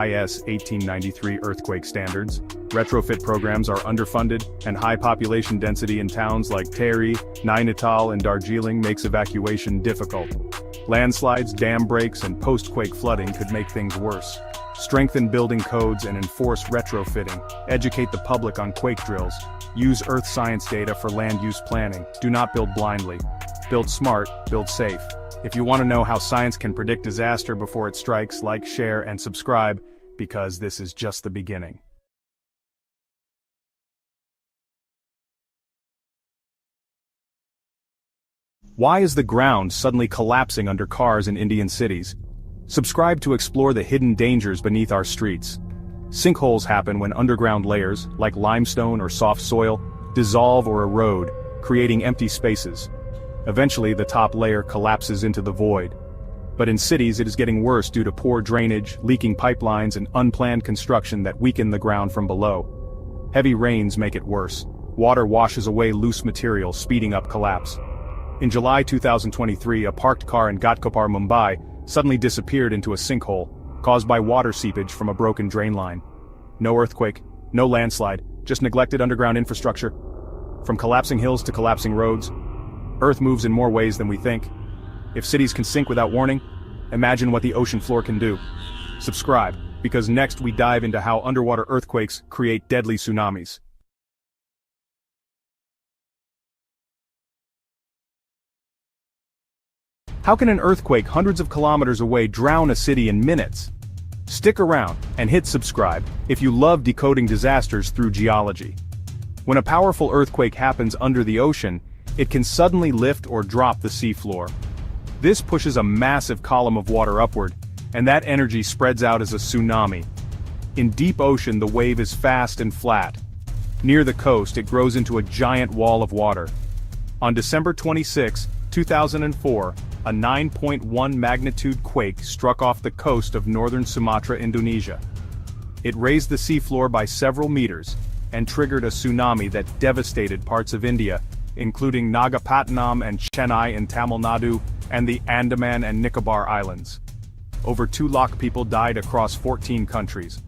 IS 1893 earthquake standards. Retrofit programs are underfunded, and high population density in towns like Tehri, Nainital and Darjeeling makes evacuation difficult. Landslides, dam breaks and post-quake flooding could make things worse. Strengthen building codes and enforce retrofitting. Educate the public on quake drills. Use earth science data for land use planning. Do not build blindly. Build smart, build safe. If you want to know how science can predict disaster before it strikes, like, share, and subscribe, because this is just the beginning. Why is the ground suddenly collapsing under cars in Indian cities? Subscribe to explore the hidden dangers beneath our streets. Sinkholes happen when underground layers, like limestone or soft soil, dissolve or erode, creating empty spaces. Eventually, the top layer collapses into the void. But in cities, it is getting worse due to poor drainage, leaking pipelines, and unplanned construction that weaken the ground from below. Heavy rains make it worse. Water washes away loose material, speeding up collapse. In July 2023, a parked car in Ghatkopar, Mumbai, suddenly disappeared into a sinkhole, caused by water seepage from a broken drain line. No earthquake, no landslide, just neglected underground infrastructure. From collapsing hills to collapsing roads, Earth moves in more ways than we think. If cities can sink without warning, imagine what the ocean floor can do. Subscribe, because next we dive into how underwater earthquakes create deadly tsunamis. How can an earthquake hundreds of kilometers away drown a city in minutes? Stick around and hit subscribe if you love decoding disasters through geology. When a powerful earthquake happens under the ocean, it can suddenly lift or drop the seafloor. This pushes a massive column of water upward, and that energy spreads out as a tsunami. In deep ocean, the wave is fast and flat. Near the coast, it grows into a giant wall of water. On December 26, 2004, a 9.1 magnitude quake struck off the coast of northern Sumatra, Indonesia. It raised the seafloor by several meters, and triggered a tsunami that devastated parts of India, including Nagapattinam and Chennai in Tamil Nadu, and the Andaman and Nicobar Islands. Over 2 lakh people died across 14 countries.